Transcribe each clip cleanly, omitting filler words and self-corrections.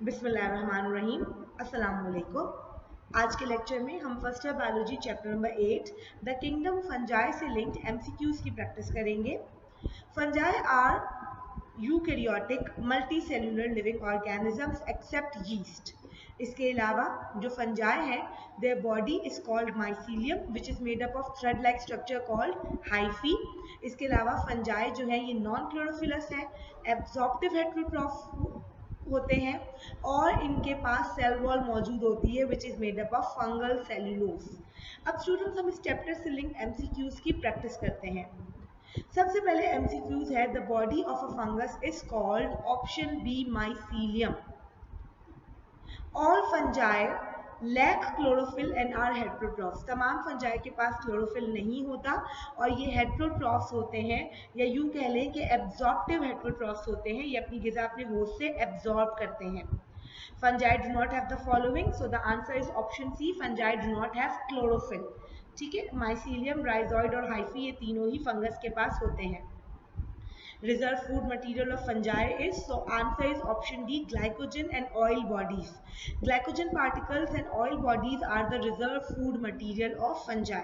बिस्मिल्लाहिर्रहमानिर्रहीम। अस्सलाम वालेकुम। आज के लेक्चर में हम first year biology chapter number 8 the kingdom fungi से लिंक्ड एमसीक्यूज की प्रैक्टिस करेंगे। Fungi are eukaryotic multicellular living organisms except yeast. इसके अलावा जो फंजाई है their body is called mycelium which is made up of thread like structure called hyphae. इसके अलावा fungi जो है ये नॉन क्लोरोफिलस है, एब्जॉर्प्टिव हेटेरोट्रॉफ होते हैं और इनके पास सेल वॉल मौजूद होती है विच is made up of fungal cellulose. अब स्टूडेंट्स हम इस चैप्टर से लिंक एमसीक्यूज की प्रैक्टिस करते हैं। सबसे पहले एमसीक्यूज है the body of a fungus is called option B mycelium. All fungi lack chlorophyll and are heterotrophs. तमाम फंजाई के पास क्लोरोफिल नहीं होता और ये हेटेरोट्रॉफ्स होते हैं, या यूं कह लें कि एब्जॉर्प्टिव हेटेरोट्रॉफ्स होते हैं। ये अपनी ग़िज़ा अपने होस्ट से एब्जॉर्ब करते हैं। Fungi do not have the following, so the answer is option C, fungi do not have chlorophyll. ठीक है, माइसीलियम, राइजोइड और हाइफी ये तीनों ही फंगस के पास होते हैं। Reserve food material of fungi is, so answer is option D, glycogen and oil bodies. Glycogen particles and oil bodies are the reserve food material of fungi.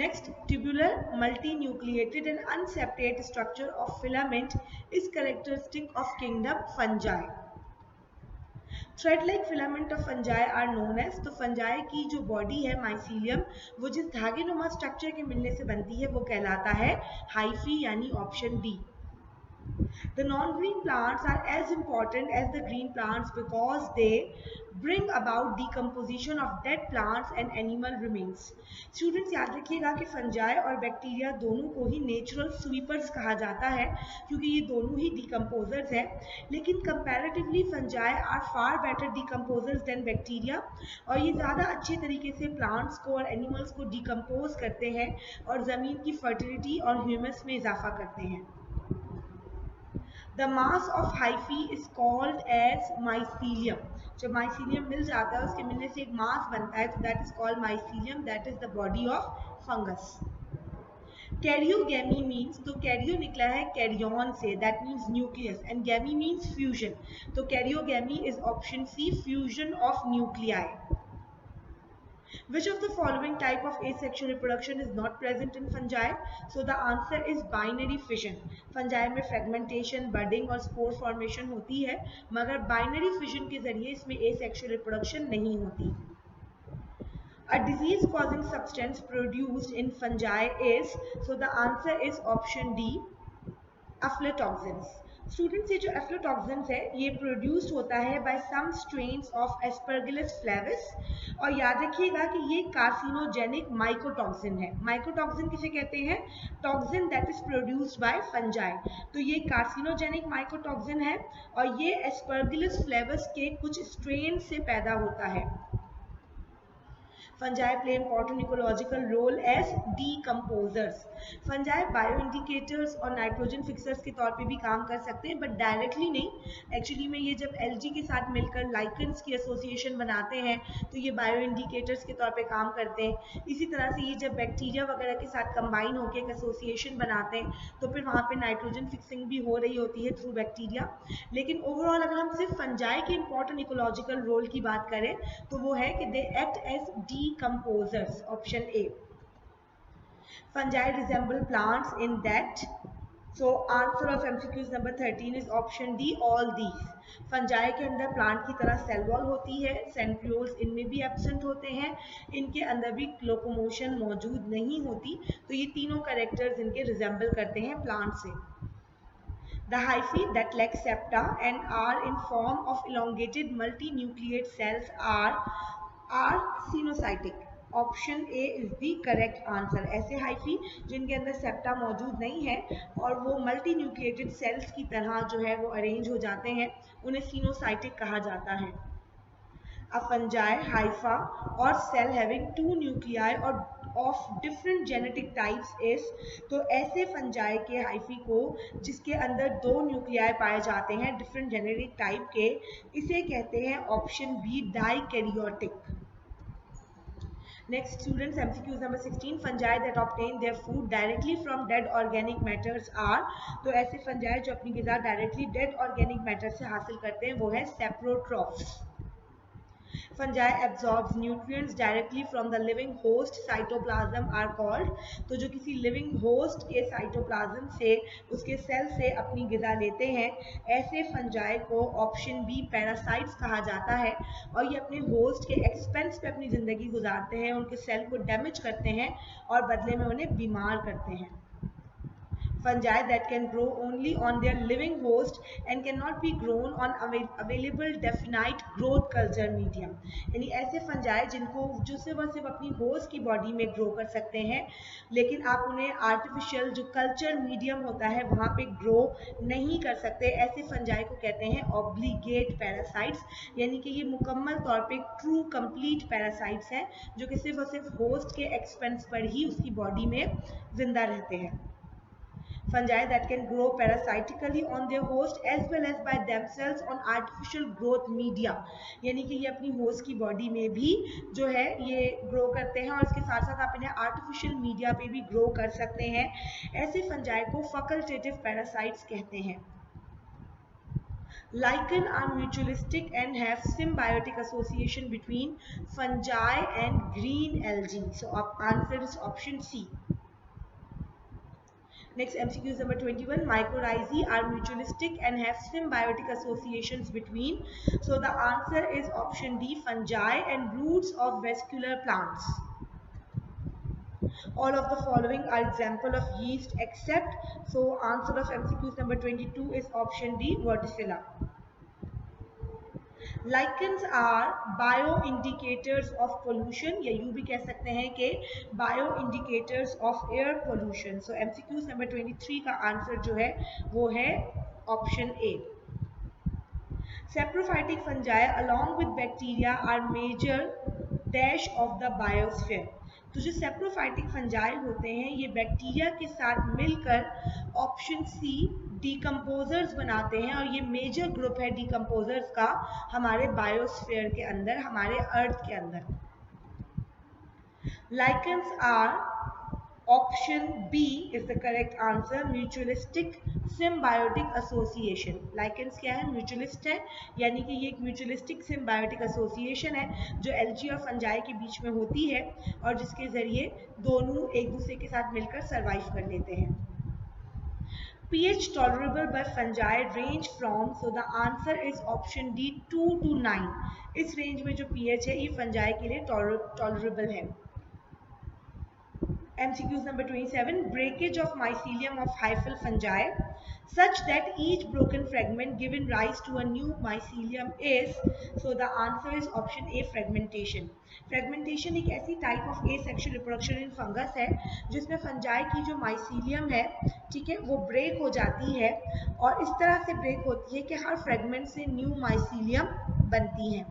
Next, tubular, multinucleated and unseparated structure of filament is characteristic of kingdom fungi. Thread like filament of fungi are known as, तो fungi की जो body है mycelium वो जिस धागेनुमा structure के मिलने से बनती है वो कहलाता है हाइफी, यानी option D. The non-green plants are as important as the green plants because they bring about decomposition of dead plants and animal remains. Students याद रखिएगा कि फंजाई और बैक्टीरिया दोनों को ही नेचुरल स्वीपर्स कहा जाता है क्योंकि ये दोनों ही डिकम्पोजर्स हैं, लेकिन comparatively fungi are far better decomposers than bacteria, और ये ज़्यादा अच्छे तरीके से प्लांट्स को और एनिमल्स को डिकम्पोज करते हैं और ज़मीन की फर्टिलिटी और ह्यूमस में इजाफा करते हैं। The mass of hyphae is called as mycelium. जब mycelium मिल जाता है उसके मिलने से एक मास बनता है तो that is called mycelium, that is the body of fungus. Karyogamy means, तो कैरियो निकला है कैरियन से, that means nucleus, and gamy means fusion. तो karyogamy is option C, fusion of nuclei. Which of the following type of asexual reproduction is not present in fungi? So the answer is binary fission. Fungi में fragmentation, budding और spore formation होती है, मगर binary fission के जरिए इसमें asexual reproduction नहीं होती। A disease causing substance produced in fungi is, so the answer is option D, aflatoxins. Students ये जो एफ्लोटॉक्सिन्स है ये प्रोड्यूस्ड होता है by some strains of Aspergillus flavus, और याद रखिएगा कि ये कार्सिनोजेनिक माइकोटॉक्सिन है। माइकोटॉक्सिन किसे कहते हैं? Toxin that is produced by fungi. तो ये कार्सिनोजेनिक माइकोटॉक्सिन है और ये एस्परगिलस फ्लेविस के कुछ स्ट्रेन से पैदा होता है। Fungi play important ecological role as decomposers. Fungi bioindicators और नाइट्रोजन फिक्सर्स के तौर पे भी काम कर सकते हैं, बट डायरेक्टली नहीं। एक्चुअली में ये जब एल्गी के साथ मिलकर लाइकेंस की एसोसिएशन बनाते हैं तो ये बायोइंडिकेटर्स के तौर पे काम करते हैं। इसी तरह से ये जब बैक्टीरिया वगैरह के साथ कंबाइन होकर एक एसोसिएशन बनाते हैं तो फिर वहाँ पे नाइट्रोजन फिक्सिंग भी हो रही होती है थ्रू बैक्टीरिया। लेकिन ओवरऑल अगर हम सिर्फ फंजाई के इंपॉर्टेंट इकोलॉजिकल रोल की बात करें तो वो है कि they act as decomposers, option A. Fungi resemble plants in that, so answer of MCQs number 13 is option D, all these. Fungi के अंदर प्लांट की तरह सेल वॉल होती है, सेंट्रियोल्स इनमें भी एब्सेंट होते हैं, इनके अंदर भी लोकोमोशन मौजूद नहीं होती, तो ये तीनों कैरेक्टर्स इनके रिजेंबल करते हैं प्लांट से। The hyphae that lack septa and are in form of elongated multinucleate cells are coenocytic. Option A is the correct answer. ऐसे हाइफी जिनके अंदर सेप्टा मौजूद नहीं है और वो मल्टी न्यूक्लिएटेड सेल्स की तरह जो है वो अरेंज हो जाते हैं, उन्हें सिनोसाइटिक कहा जाता है। A fungi, hypha or cell having two nuclei or of different genetic types is, तो ऐसे फंजाई के हाइफी को जिसके अंदर दो न्यूक्लियाई पाए जाते हैं डिफरेंट जेनेटिक टाइप के, इसे कहते हैं option B dikaryotic. Next, students, MCQs number 16. Fungi that obtain their food directly from dead organic matters are, तो ऐसे fungi जो अपनी ग़िज़ा डायरेक्टली डेड ऑर्गेनिक मैटर से हासिल करते हैं वो है सेप्रोट्रॉफ्स. Fungi absorbs nutrients directly from the living host cytoplasm are called. तो जो किसी living host के cytoplasm से उसके सेल से अपनी ग़िज़ा लेते हैं ऐसे fungi को ऑप्शन बी पैरासाइट्स कहा जाता है और ये अपने होस्ट के एक्सपेंस पे अपनी ज़िंदगी गुजारते हैं, उनके सेल को डैमेज करते हैं और बदले में उन्हें बीमार करते हैं. Fungi that can grow only on their living host and cannot be grown on available definite growth culture medium. यानी ऐसे fungi जिनको जो सिर्फ अपनी होस्ट की बॉडी में ग्रो कर सकते हैं लेकिन आप उन्हें आर्टिफिशियल जो कल्चर मीडियम होता है वहाँ पे ग्रो नहीं कर सकते. ऐसे fungi को कहते हैं ऑब्लिगेट पैरासाइट्स, यानी कि ये मुकम्मल तौर पे ट्रू कंप्लीट पैरासाइट्स हैं जो कि सिर्फ और सिर्फ होस्ट के एक्सपेंस पर ही उसकी बॉडी में जिंदा रहते हैं. Fungi that can grow parasitically on their host as well as by themselves on artificial growth media, यानी कि ये अपनी होस्ट की बॉडी में भी जो है ये ग्रो करते हैं और इसके साथ साथ आप इन्हें आर्टिफिशियल मीडिया पे भी ग्रो कर सकते हैं. ऐसे फंजाई को फैकल्टेटिव पैरासाइट्स कहते हैं. Lichen are mutualistic and have symbiotic association between fungi and green algae. So answer is option C. Next, MCQ number 21. Mycorrhizae are mutualistic and have symbiotic associations between. So the answer is option D, fungi and roots of vascular plants. All of the following are example of yeast except. So answer of MCQ number 22 is option D, verticilla. Lichens are bio-indicators of pollution, या यूँ भी कह सकते हैं कि bio-indicators of air pollution. So MCQ number 23 का answer जो है वो है option A. Saprophytic fungi along with bacteria are major dash of the biosphere. तो जो सेप्रोफाइटिक फंजाई होते हैं ये बैक्टीरिया के साथ मिलकर ऑप्शन सी डिकम्पोजर्स बनाते हैं और ये मेजर ग्रुप है डिकम्पोजर्स का हमारे बायोस्फीयर के अंदर, हमारे अर्थ के अंदर. Lichens are option B is the correct answer, mutualistic symbiotic association. Lichens क्या है? म्यूचुअलिस्ट है, यानी कि ये एक म्यूचुअलिस्टिक सिम्बायोटिक एसोसिएशन है जो एल्गी और फंजाई के बीच में होती है और जिसके जरिए दोनों एक दूसरे के साथ मिलकर सर्वाइव कर लेते हैं. pH tolerable by fungi range from, so the answer is option D, 2 to 9. इस रेंज में जो pH है ये फंजाई के लिए टॉलरेबल है. MCQs number 27. Breakage of mycelium of hyphal fungi such that each broken fragment given rise to a new mycelium is, so the answer is option A, fragmentation. Fragmentation एक ऐसी type of asexual reproduction in fungus है जिसमें fungi की जो mycelium है, ठीक है, वो ब्रेक हो जाती है और इस तरह से ब्रेक होती है कि हर फ्रेगमेंट से न्यू माइसीलियम बनती है.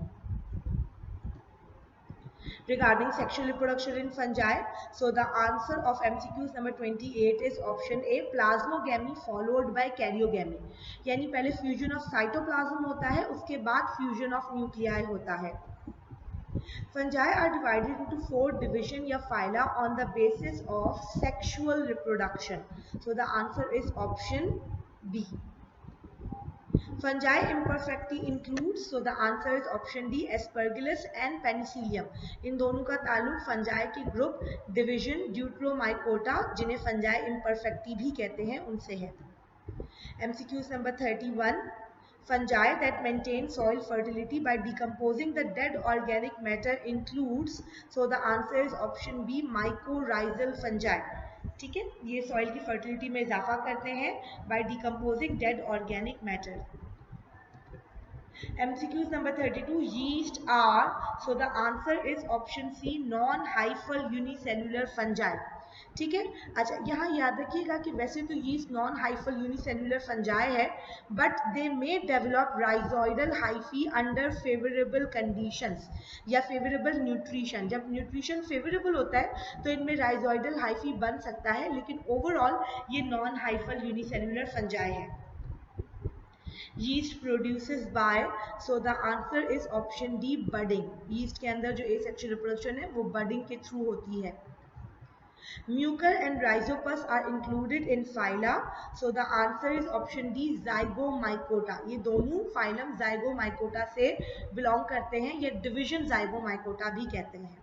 Regarding sexual reproduction in fungi, so the answer of MCQs number 28 is option A, plasmogamy followed by karyogamy. यानी पहले fusion of cytoplasm होता है, उसके बाद fusion of nuclei होता है. Fungi are divided into 4 division या phyla on the basis of sexual reproduction. So the answer is option B. Fungi imperfecti includes, so the answer is option D, Aspergillus and Penicillium. इन दोनों का ताल्लुक fungi के group division Deuteromycota जिन्हें fungi imperfecti भी कहते हैं उनसे है. MCQs number 31. Fungi that maintain soil fertility by decomposing the dead organic matter includes, so the answer is option B, mycorrhizal fungi. ठीक है, ये सॉइल की फर्टिलिटी में इजाफा करते हैं by decomposing dead organic matter. MCQs number 32. Yeast are, so the answer is option C, non-hyphal unicellular fungi. ठीक है, अच्छा यहाँ याद रखिएगा कि वैसे तो yeast non-hyphal unicellular fungi है, but they may develop rhizoidal hyphae under favorable conditions या favorable nutrition. जब nutrition favorable होता है तो इनमें rhizoidal hyphae बन सकता है, लेकिन overall ये non-hyphal unicellular fungi है. yeast produces by, so the answer is option D, budding. yeast के अंदर जो asexual reproduction है वो budding के through होती है. Mucor and Rhizopus are included in phyla, so the answer is option D, Zygomycota. ये दोनों phylum Zygomycota से belong करते हैं, ये division Zygomycota भी कहते हैं.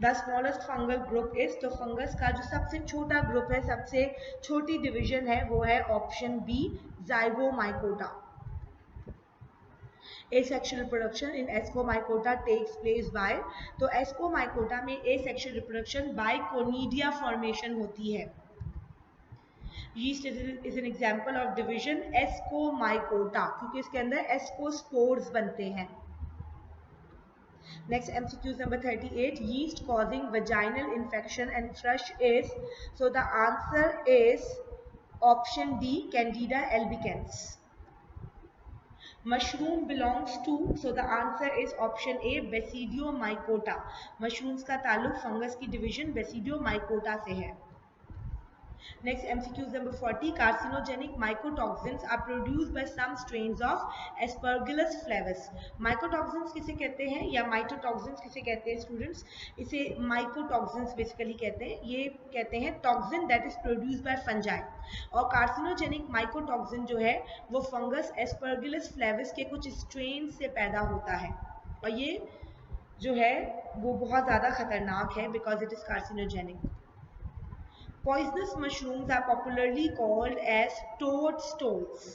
The smallest fungal group is, तो फंगस का जो सबसे छोटा ग्रुप है, सबसे छोटी डिवीजन है, वो है option B, Zygomycota. Asexual reproduction in Ascomycota takes place by, तो Ascomycota में asexual reproduction by conidia formation होती है. Yeast is an example of division Ascomycota, क्योंकि इसके अंदर ascospores बनते हैं. Next, MCQ number 38, yeast causing vaginal infection and thrush is, so the answer is option D, Candida albicans. Mushroom belongs to, so the answer is option A, Basidiomycota. Mushrooms का ताल्लुक fungus की division Basidiomycota से है. Next, MCQ number 40, carcinogenic mycotoxins are produced by some strains of Aspergillus flavus. Mycotoxins किसे कहते हैं या mycotoxins किसे कहते हैं स्टूडेंट्स? इसे mycotoxins बेसिकली कहते हैं. ये कहते हैं toxin that is produced by fungi. और कार्सिनोजेनिक माइकोटॉक्सिन जो है वो फंगस एस्परगिलस फ्लेविस के कुछ स्ट्रेन से पैदा होता है, और ये जो है वो बहुत ज़्यादा खतरनाक है because it is carcinogenic. Poisonous mushrooms are popularly called as toadstools.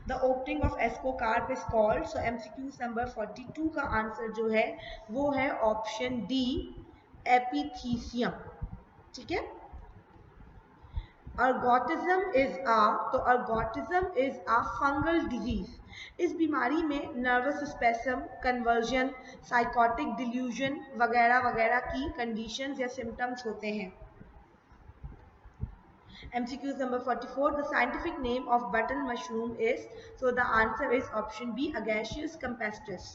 The opening of ascocarp is called, so MCQ number 42 का आंसर जो है वो है ऑप्शन डी, एपिथीसियम. ठीक है. अर्गोटिज्म इज अ, तो ergotism is a fungal disease. इस बीमारी में नर्वस स्पेसम, कन्वर्जन, साइकोटिक डिल्यूजन वगैरह वगैरह की कंडीशंस या सिम्टम्स होते हैं. MCQ number 44, the scientific name of button mushroom is, so the answer is option B, Agaceous campestris.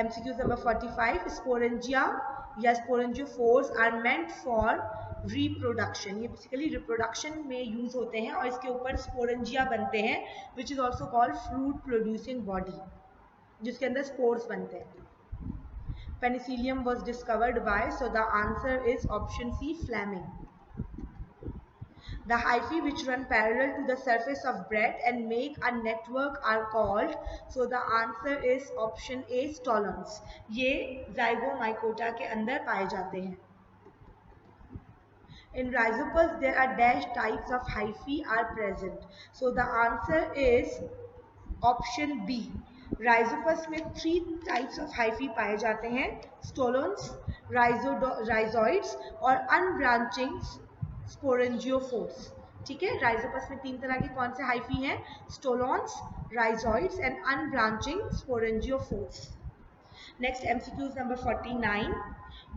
MCQ number 45, sporangia या sporangiophores are meant for reproduction. ये basically reproduction में use होते हैं और इसके ऊपर sporangia बनते हैं, which is also called fruit producing body, जिसके अंदर spores बनते हैं. Penicillium was discovered by, so the answer is option C, Fleming. The hyphae which run parallel to the surface of bread and make a network are called, so the answer is option A, stolons. ये Zygomycota के अंदर पाए जाते हैं. In Rhizopus there are dash types of hyphae are present, so the answer is option B. Rhizopus में 3 types of hyphae पाए जाते हैं, stolons, rhizoids और unbranching स्पोरेंजियोफोर्स. ठीक है. राइजोपस में 3 तरह के कौन से हाइफी हैं? Stolons, rhizoids and unbranching sporangiophores. Next, MCQs number 49,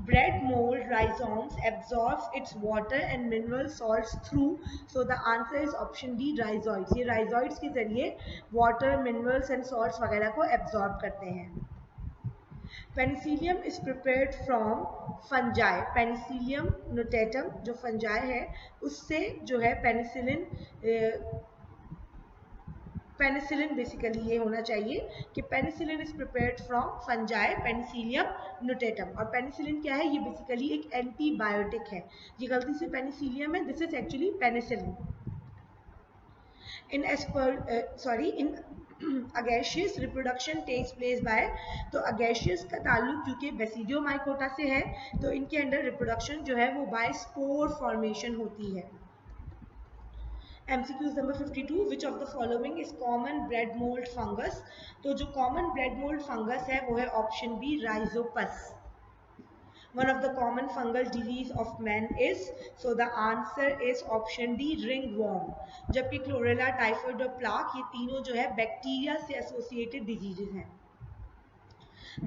bread mold rhizomes absorbs its water and mineral salts through, so the answer is option D, rhizoids. ये rhizoids के जरिए water, minerals and salts वगैरह को absorb करते हैं. Penicillium is prepared from fungi. Penicillium notatum जो fungi है उससे जो है पेनिसिलिन बेसिकली ये होना चाहिए कि penicillin is prepared from fungi Penicillium notatum. और पेनिसिलिन क्या है? ये बेसिकली एक एंटीबायोटिक है. ये गलती से पेनिसिलियम है, this is actually penicillin. in agaceous reproduction takes place by, तो agaceous का ताल्लुक क्योंकि Basidiomycota से है तो इनके अंदर रिप्रोडक्शन जो है वो बाय स्पोर फॉर्मेशन होती है. MCQ number 52, which of the following is common bread mold fungus? तो जो common bread mold fungus है वो है option B, Rhizopus. One of the common fungal disease of men is, so the answer is option D, ringworm. जबकि chlorella, typhoid और plaque ये तीनों जो है बैक्टीरिया से एसोसिएटेड डिजीजेज हैं.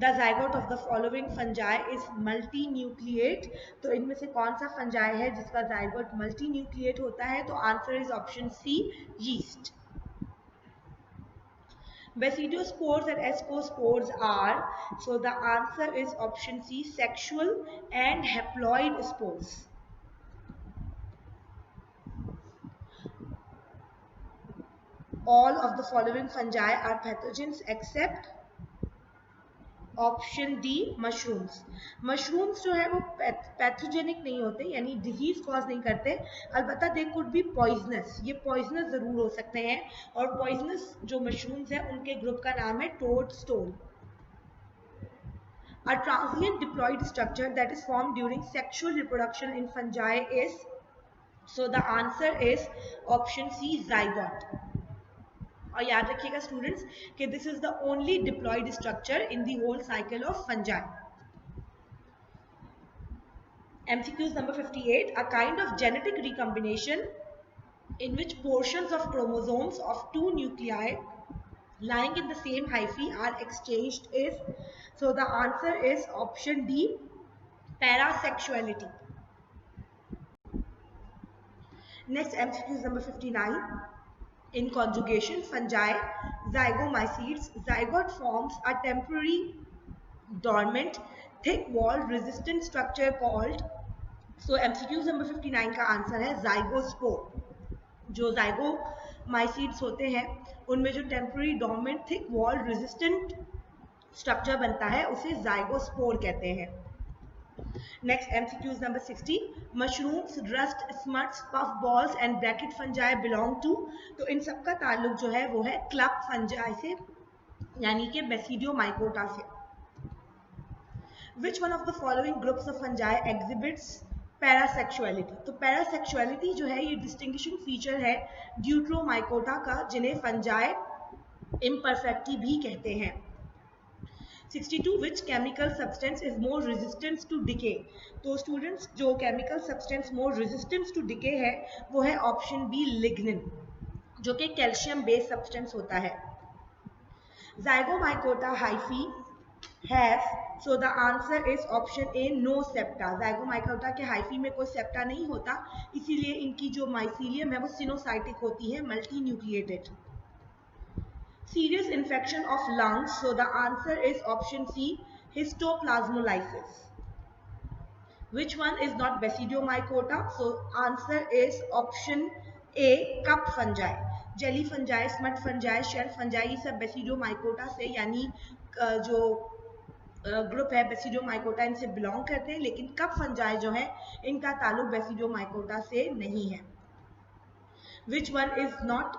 The zygote of the following fungi is multinucleate. तो इनमें से कौन सा फंजाई है जिसका zygote multinucleate होता है? तो answer is option C, yeast. Basidiospores and ascospores are, so the answer is option C, sexual and haploid spores. All of the following fungi are pathogens except option D mushrooms. Mushrooms जो है वो pathogenic नहीं होते, यानी disease cause नहीं करते, अलबत्ता they could be poisonous, ये पॉइजनस जरूर हो सकते हैं। और पॉइजनस जो मशरूम्स हैं उनके ग्रुप का नाम है टोडस्टोल। A transient diploid structure that is formed during sexual reproduction in fungi is, so the answer is option C, zygote। और याद रखिएगा स्टूडेंट्स कि this is the only diploid structure in the whole cycle of fungi. MCQs number 58, a kind of genetic recombination in which portions of chromosomes of two nuclei lying in the same hyphae are exchanged is, so the answer is option D, parasexuality। Next, MCQs number 59, in conjugation fungi zygomycetes, zygote forms a temporary dormant thick walled resistant structure called, so MCQs number 59 का answer है zygospore। जो zygomycetes होते हैं उनमें जो temporary dormant thick walled resistant structure बनता है उसे zygospore कहते हैं। Next, MCQs number 60, mushrooms, rust, smuts, puff balls and bracket fungi belong to, तो इन सब का ताल्लुक जो है वो है क्लब फंजाई से, यानी कि बेसिडियोमाइकोटा से। Which one of the following groups of fungi exhibits पैरासेक्सुअलिटी? तो पैरासेक्सुअलिटी जो है ये डिस्टिंग्विशिंग फीचर है ड्यूट्रोमाइकोटा का, जिन्हें फंजाई इम्परफेक्टी भी कहते हैं। 62, which chemical substance is more resistant to decay? तो स्टूडेंट्स जो chemical substance more resistance to decay है वो है ऑप्शन बी, लिग्निन, जो कि कैल्शियम बेस्ड सब्सटेंस होता है। zygomaicota hyphae has, so the answer is option A, no septa। zygomaicota के हाइफी में कोई सेप्टा नहीं होता, इसीलिए इनकी जो माइसीलियम है वो सिनोसाइटिक होती है, multi nucleated. Serious infection of lungs, so the answer is option C, histoplasmolysis। Which one is not basidiomycota? So answer is option A, cup fungi। Jelly fungi, smut fungi, shell fungi, ये सब Basidiomycota से, यानी जो group है Basidiomycota इनसे belong करते हैं, लेकिन कप फंजाई जो है इनका ताल्लुक बेसिडियोमाइकोटा से नहीं है। Which one is not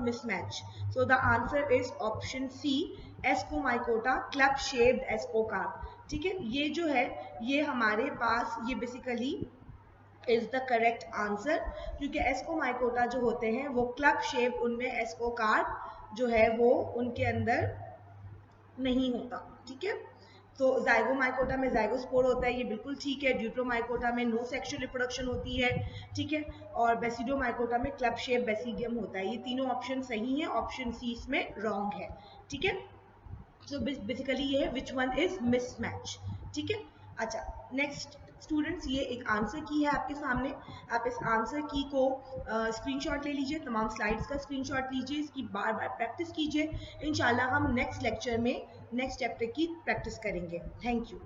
mismatch? So the answer is option C, Ascomycota, club shaped ascocarp। ठीक है, ये जो है ये हमारे पास ये basically is the correct answer, क्योंकि एस्कोमाइकोटा जो होते हैं वो क्लब शेप, उनमें एस्कोकार्प जो है वो उनके अंदर नहीं होता। ठीक है, तो जाइगोमाइकोटा में जाइगोस्पोर होता है, ये बिल्कुल ठीक है। ड्यूट्रोमाइकोटा में नो सेक्सुअल रिप्रोडक्शन होती है, ठीक है। और बेसिडोमाइकोटा में क्लब शेप बेसिडियम होता है। ये तीनों ऑप्शन सही हैं, ऑप्शन सी इसमें रॉन्ग है। ठीक है, तो बेसिकली ये है विच वन इज मिसमैच। ठीक है, अच्छा नेक्स्ट स्टूडेंट्स, ये एक आंसर की है आपके सामने, आप इस आंसर की को स्क्रीनशॉट ले लीजिए, तमाम स्लाइड्स का स्क्रीनशॉट लीजिए, इसकी बार बार प्रैक्टिस कीजिए। इंशाल्लाह हम नेक्स्ट लेक्चर में नेक्स्ट चैप्टर की प्रैक्टिस करेंगे। Thank you.